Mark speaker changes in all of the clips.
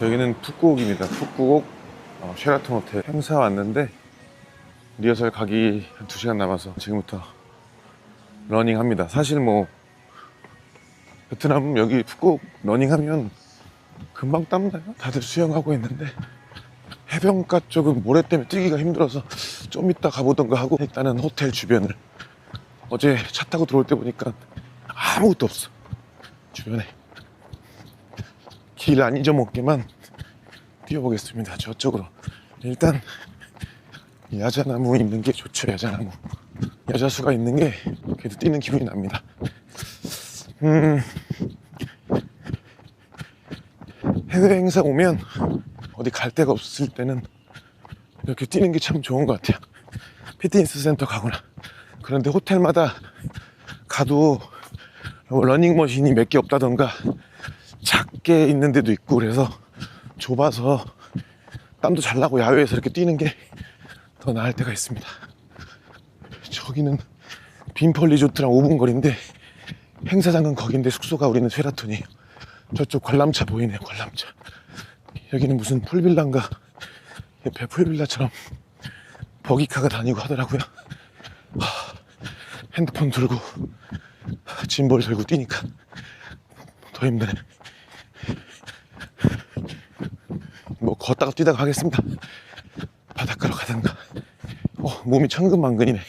Speaker 1: 여기는 푸꾸옥입니다. 푸꾸옥 쉐라톤 호텔 행사 왔는데 리허설 가기 한 2시간 남아서 지금부터 러닝합니다. 사실 뭐 베트남 여기 푸꾸옥 러닝하면 금방 땀나요. 다들 수영하고 있는데 해변가 쪽은 모래 때문에 뛰기가 힘들어서 좀 이따 가보던가 하고 일단은 호텔 주변을 어제 차 타고 들어올 때 보니까 아무것도 없어. 주변에 길 안 잊어먹게만 뛰어보겠습니다. 저쪽으로. 일단 야자나무 있는 게 좋죠. 야자나무 야자수가 있는 게 그래도 뛰는 기분이 납니다. 해외 행사 오면 어디 갈 데가 없을 때는 이렇게 뛰는 게 참 좋은 것 같아요. 피트니스 센터 가거나. 그런데 호텔마다 가도 러닝머신이 몇 개 없다던가 작게 있는 데도 있고 그래서 좁아서 땀도 잘 나고 야외에서 이렇게 뛰는 게 더 나을 때가 있습니다. 저기는 빈펄 리조트랑 5분 거리인데 행사장은 거긴데 숙소가 우리는 쉐라톤이에요. 저쪽 관람차 보이네요. 관람차. 여기는 무슨 풀빌라인가 옆에 풀빌라처럼 버기카가 다니고 하더라고요. 핸드폰 들고 짐벌 들고 뛰니까 더 힘드네. 뭐 걷다가 뛰다가 하겠습니다. 바닷가로 가든가. 몸이 천근만근이네.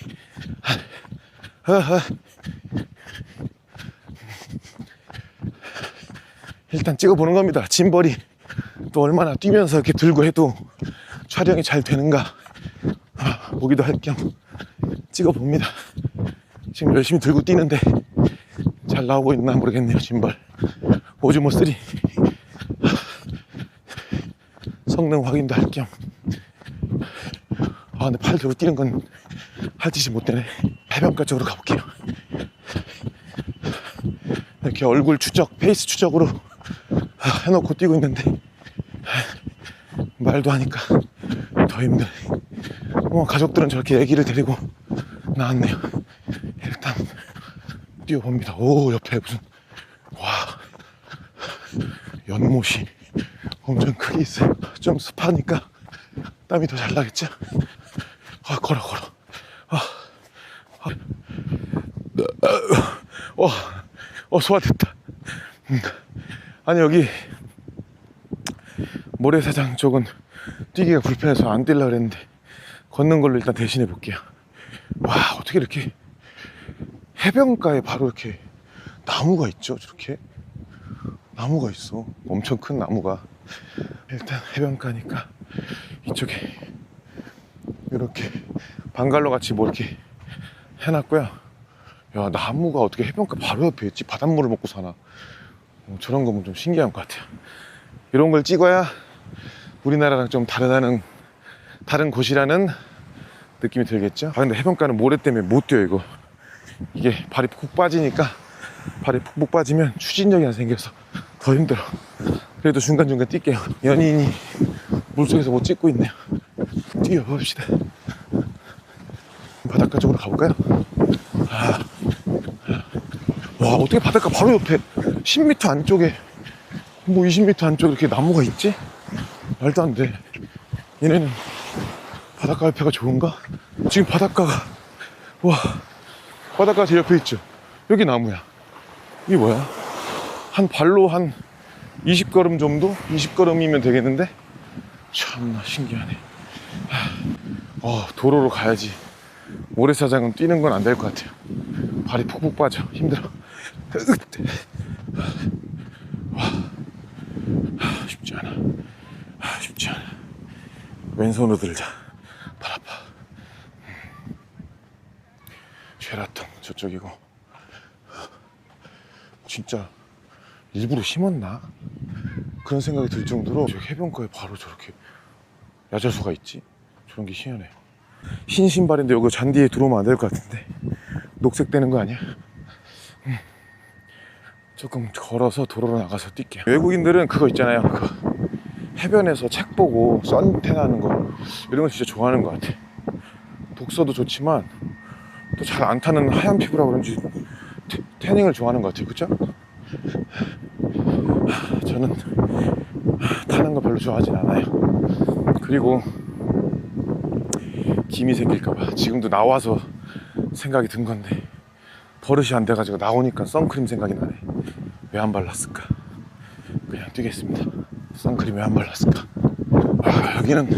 Speaker 1: 일단 찍어보는 겁니다. 짐벌이 또 얼마나 뛰면서 이렇게 들고 해도 촬영이 잘 되는가 보기도 할 겸 찍어봅니다. 지금 열심히 들고 뛰는데 잘 나오고 있나 모르겠네요. 짐벌 오즈모 3 성능 확인도 할 겸. 근데 팔 들고 뛰는 건 할 짓이 못 되네. 해변가 쪽으로 가볼게요. 이렇게 얼굴 추적, 페이스 추적으로 해놓고 뛰고 있는데 말도 하니까 더 힘드네. 가족들은 저렇게 애기를 데리고 나왔네요. 일단 뛰어봅니다. 오, 옆에 무슨 연못이 엄청 크게 있어요. 좀 습하니까 땀이 더 잘 나겠죠? 걸어. 소화됐다. 아니, 여기 모래사장 쪽은 뛰기가 불편해서 안 뛰려고 그랬는데 걷는 걸로 일단 대신해 볼게요. 어떻게 이렇게 해변가에 바로 이렇게 나무가 있죠? 저렇게 나무가 있어. 엄청 큰 나무가. 일단 해변가니까 이쪽에 이렇게 방갈로 같이 뭐 이렇게 해놨고요. 야, 나무가 어떻게 해변가 바로 옆에 있지? 바닷물을 먹고 사나? 저런 거 보면 좀 신기한 것 같아요. 이런 걸 찍어야 우리나라랑 좀 다른 곳이라는 느낌이 들겠죠? 근데 해변가는 모래 때문에 못 뛰어. 이게 발이 푹 빠지니까, 발이 푹 빠지면 추진력이 안 생겨서 더 힘들어. 그래도 중간중간 뛸게요. 연인이 물속에서 못 찍고 있네요. 뛰어봅시다. 바닷가 쪽으로 가볼까요? 어떻게 바닷가 바로 옆에 10m 안쪽에 20m 안쪽에 이렇게 나무가 있지? 말도 안 돼. 얘네는 바닷가 옆에가 좋은가? 지금 바닷가가 바닷가 제 옆에 있죠? 여기 나무야. 이게 뭐야? 한 발로 한 20걸음 정도? 20걸음이면 되겠는데? 참나 신기하네. 도로로 가야지. 모래사장은 뛰는 건 안 될 것 같아요. 발이 푹푹 빠져. 힘들어. 쉽지 않아. 왼손으로 들자. 발 아파. 쉐라톤 저쪽이고. 진짜 일부러 심었나? 그런 생각이 들 정도로 해변가에 바로 저렇게 야자수가 있지? 저런 게 희한해. 흰 신발인데 여기 잔디에 들어오면 안 될 것 같은데 녹색 되는 거 아니야? 조금 걸어서 도로로 나가서 뛸게요. 외국인들은 그거 있잖아요. 해변에서 책 보고 선탠하는 거 이런 거 진짜 좋아하는 것 같아. 독서도 좋지만 또 잘 안 타는 하얀 피부라 그런지 태닝을 좋아하는 것 같아요. 그쵸? 저는 타는 거 별로 좋아하진 않아요. 그리고 김이 생길까봐 지금도 나와서 생각이 든 건데 버릇이 안 돼가지고 나오니까 선크림 생각이 나네. 왜 안 발랐을까? 그냥 뛰겠습니다. 선크림 왜 안 발랐을까? 아, 여기는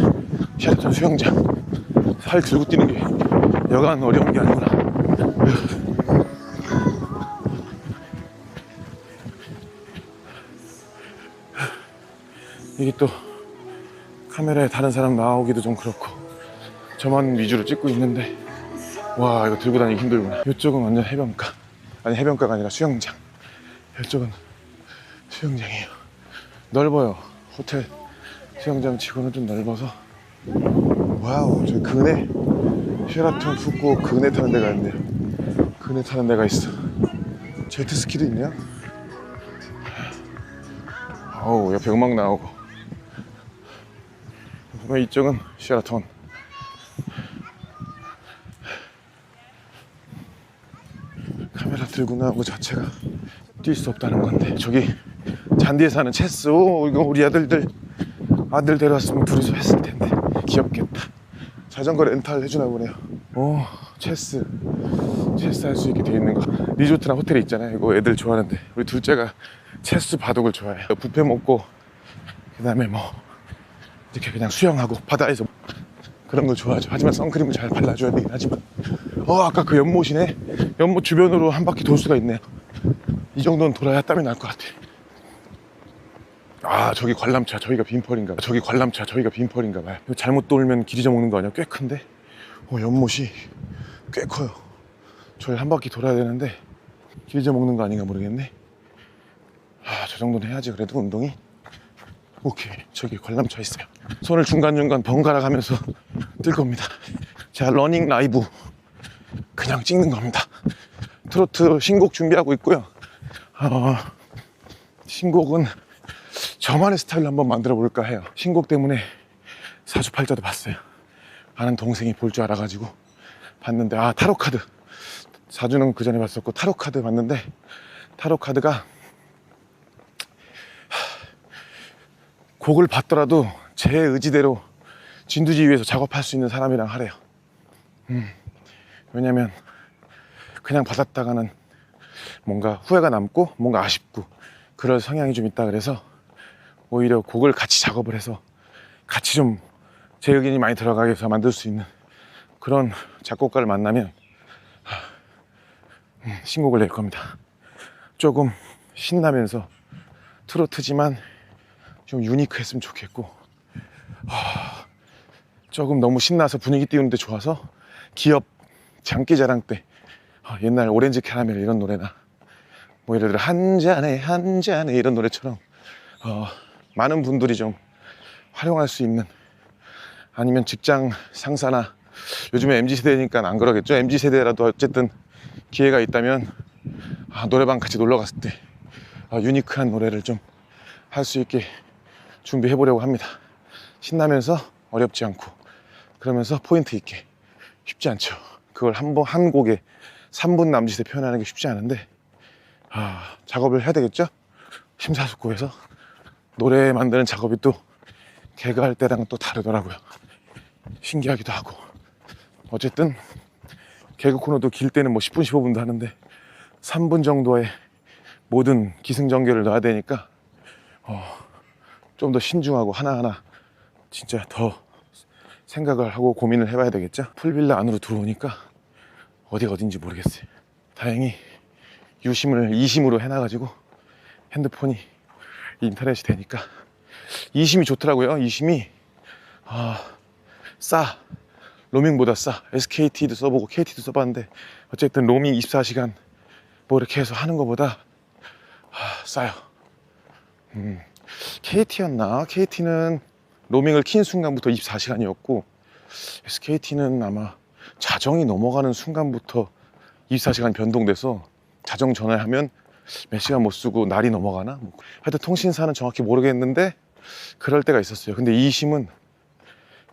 Speaker 1: 셰라톤 수영장. 살 들고 뛰는 게 여간 어려운 게 아니구나. 이게 또 카메라에 다른 사람 나오기도 좀 그렇고 저만 위주로 찍고 있는데, 와, 이거 들고 다니기 힘들구나. 이쪽은 완전 해변가. 아니, 해변가가 아니라 수영장. 이쪽은 수영장이에요. 넓어요. 호텔 수영장 치고는 좀 넓어서. 와우, 저기 그네, 셰라톤 푸꾸옥 그네 타는 데가 있네요. 그네 타는 데가 있어. 제트스키도 있네요. 어우, 옆에 음악 나오고. 보면 이쪽은 셰라톤. 카메라 들고 나온 거 자체가 뛸 수 없다는 건데, 저기 잔디에 사는 체스. 오, 이거 우리 아들 데려왔으면 둘이서 했을 텐데. 귀엽겠다. 자전거 렌탈 해주나 보네요. 오, 체스 할 수 있게 돼 있는 거. 리조트나 호텔에 있잖아요. 이거 애들 좋아하는데 우리 둘째가 체스 바둑을 좋아해요. 뷔페 먹고 그 다음에 뭐 이렇게 그냥 수영하고 바다에서 그런 걸 좋아하죠. 하지만 선크림을 잘 발라줘야 되긴 하지만. 아까 그 연못이네. 연못 주변으로 한 바퀴 돌 수가 있네요. 이 정도는 돌아야 땀이 날 것 같아. 아, 저기 관람차 저기가 빈펄인가 봐요. 이거 잘못 돌면 길 잊어먹는 거 아니야? 꽤 큰데? 연못이 꽤 커요. 저기 한 바퀴 돌아야 되는데 길 잊어먹는 거 아닌가 모르겠네. 저 정도는 해야지 그래도 운동이. 오케이, 저기 관람차 있어요. 손을 중간중간 번갈아 가면서 뛸 겁니다. 자, 러닝 라이브 그냥 찍는 겁니다. 트로트 신곡 준비하고 있고요. 신곡은 저만의 스타일로 한번 만들어 볼까 해요. 신곡 때문에 사주팔자도 봤어요. 아는 동생이 볼 줄 알아가지고 봤는데, 타로카드. 사주는 그 전에 봤었고 타로카드 봤는데, 타로카드가 곡을 받더라도 제 의지대로 진두지휘해서 작업할 수 있는 사람이랑 하래요. 왜냐면 그냥 받았다가는 뭔가 후회가 남고 뭔가 아쉽고 그럴 성향이 좀 있다 그래서 오히려 곡을 같이 작업을 해서 같이 좀 제 의견이 많이 들어가게 해서 만들 수 있는 그런 작곡가를 만나면 신곡을 낼 겁니다. 조금 신나면서 트로트지만 좀 유니크했으면 좋겠고, 조금 너무 신나서 분위기 띄우는데 좋아서 기업 장기자랑 때 옛날 오렌지 캐러멜 이런 노래나 뭐 예를 들어 한 잔에 이런 노래처럼 많은 분들이 좀 활용할 수 있는, 아니면 직장 상사나, 요즘에 MZ세대니까 안 그러겠죠. MZ세대라도 어쨌든 기회가 있다면 노래방 같이 놀러 갔을 때 유니크한 노래를 좀 할 수 있게 준비해 보려고 합니다. 신나면서 어렵지 않고 그러면서 포인트 있게. 쉽지 않죠. 그걸 한 곡에 3분 남짓에 표현하는 게 쉽지 않은데 작업을 해야 되겠죠. 심사숙고해서. 노래 만드는 작업이 또 개그할 때랑은 또 다르더라고요. 신기하기도 하고. 어쨌든 개그 코너도 길 때는 뭐 10분 15분도 하는데 3분 정도의 모든 기승전결을 넣어야 되니까 좀 더 신중하고 하나하나 진짜 더 생각을 하고 고민을 해봐야 되겠죠. 풀빌라 안으로 들어오니까 어디가 어딘지 모르겠어요. 다행히 유심을 2심으로 해놔가지고 핸드폰이 인터넷이 되니까 2심이 좋더라고요. 2심이 싸. 로밍보다 싸. SKT도 써보고 KT도 써봤는데 어쨌든 로밍 24시간 뭐 이렇게 해서 하는 것보다 싸요. KT였나? KT는 로밍을 킨 순간부터 24시간이었고 SKT는 아마 자정이 넘어가는 순간부터 24시간 변동돼서 자정 전화하면 몇 시간 못 쓰고 날이 넘어가나? 하여튼 통신사는 정확히 모르겠는데 그럴 때가 있었어요. 근데 2심은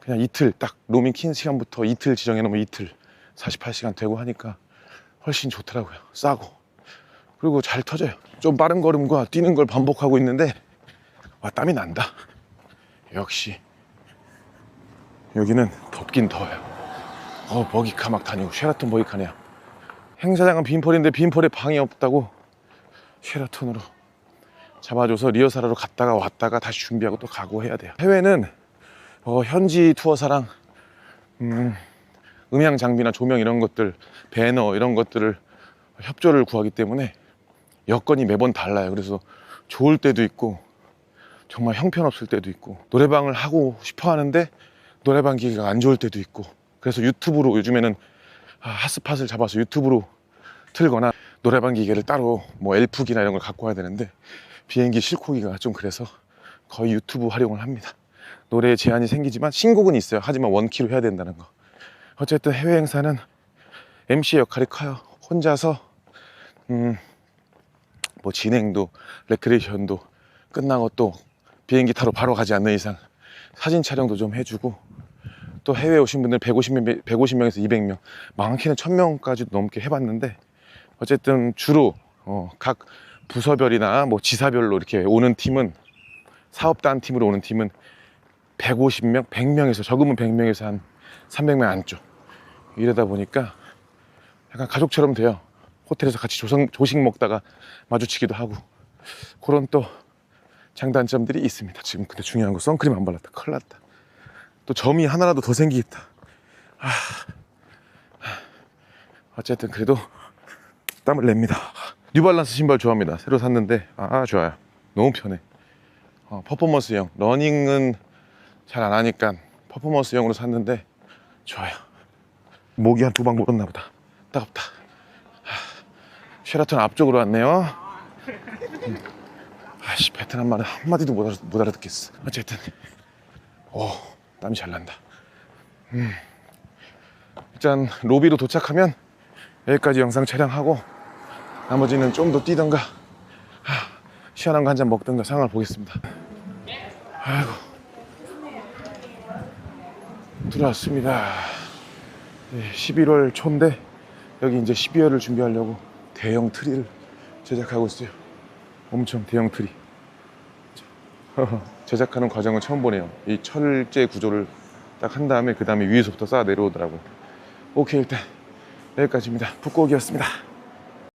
Speaker 1: 그냥 이틀, 딱 로밍 킨 시간부터 이틀 지정해 놓으면 이틀 48시간 되고 하니까 훨씬 좋더라고요. 싸고 그리고 잘 터져요. 좀 빠른 걸음과 뛰는 걸 반복하고 있는데 땀이 난다. 역시 여기는 덥긴 더워요. 버기카 막 다니고, 쉐라톤 버기카네요. 행사장은 빈폴인데 빈폴에 방이 없다고 쉐라톤으로 잡아줘서 리허설하러 갔다가 왔다가 다시 준비하고 또 가고 해야 돼요. 해외는 현지 투어사랑 음향 장비나 조명 이런 것들, 배너 이런 것들을 협조를 구하기 때문에 여건이 매번 달라요. 그래서 좋을 때도 있고 정말 형편없을 때도 있고, 노래방을 하고 싶어 하는데 노래방 기계가 안 좋을 때도 있고, 그래서 유튜브로 요즘에는 핫스팟을 잡아서 유튜브로 틀거나 노래방 기계를 따로 뭐 엘프기나 이런 걸 갖고 와야 되는데 비행기 싣고기가 좀 그래서 거의 유튜브 활용을 합니다. 노래에 제한이 생기지만 신곡은 있어요. 하지만 원키로 해야 된다는 거. 어쨌든 해외 행사는 MC의 역할이 커요. 혼자서 뭐 진행도 레크레이션도 끝나고 또 비행기 타러 바로 가지 않는 이상 사진 촬영도 좀 해주고, 또 해외 오신 분들 150명에서 200명, 많게는 1000명까지도 넘게 해봤는데, 어쨌든 주로 각 부서별이나 뭐 지사별로 이렇게 오는 팀은, 사업단 팀으로 오는 팀은 150명, 100명에서 적으면 100명에서 한 300명 안쪽, 이러다 보니까 약간 가족처럼 돼요. 호텔에서 같이 조식 먹다가 마주치기도 하고, 그런 또 장단점들이 있습니다. 지금 근데 중요한 거 선크림 안 발랐다. 큰일 났다. 또 점이 하나라도 더 생기겠다. 어쨌든 그래도 땀을 냅니다. 뉴발란스 신발 좋아합니다. 새로 샀는데 좋아요. 너무 편해. 퍼포먼스형, 러닝은 잘 안 하니까 퍼포먼스형으로 샀는데 좋아요. 목이 한 2방 물었나 보다. 따갑다. 쉐라톤 앞쪽으로 왔네요. 베트남 말은 한마디도 못 알아듣겠어. 어쨌든 땀이 잘 난다. 일단 로비로 도착하면 여기까지 영상 촬영하고 나머지는 좀 더 뛰던가 시원한 거 한 잔 먹던가 상황을 보겠습니다. 아이고, 들어왔습니다. 11월 초인데 여기 이제 12월을 준비하려고 대형 트리를 제작하고 있어요. 엄청 대형 트리. 제작하는 과정은 처음 보네요. 이 철제 구조를 딱 한 다음에 그 다음에 위에서부터 쌓아 내려오더라고요. 오케이, 일단 여기까지입니다. 북곡이었습니다.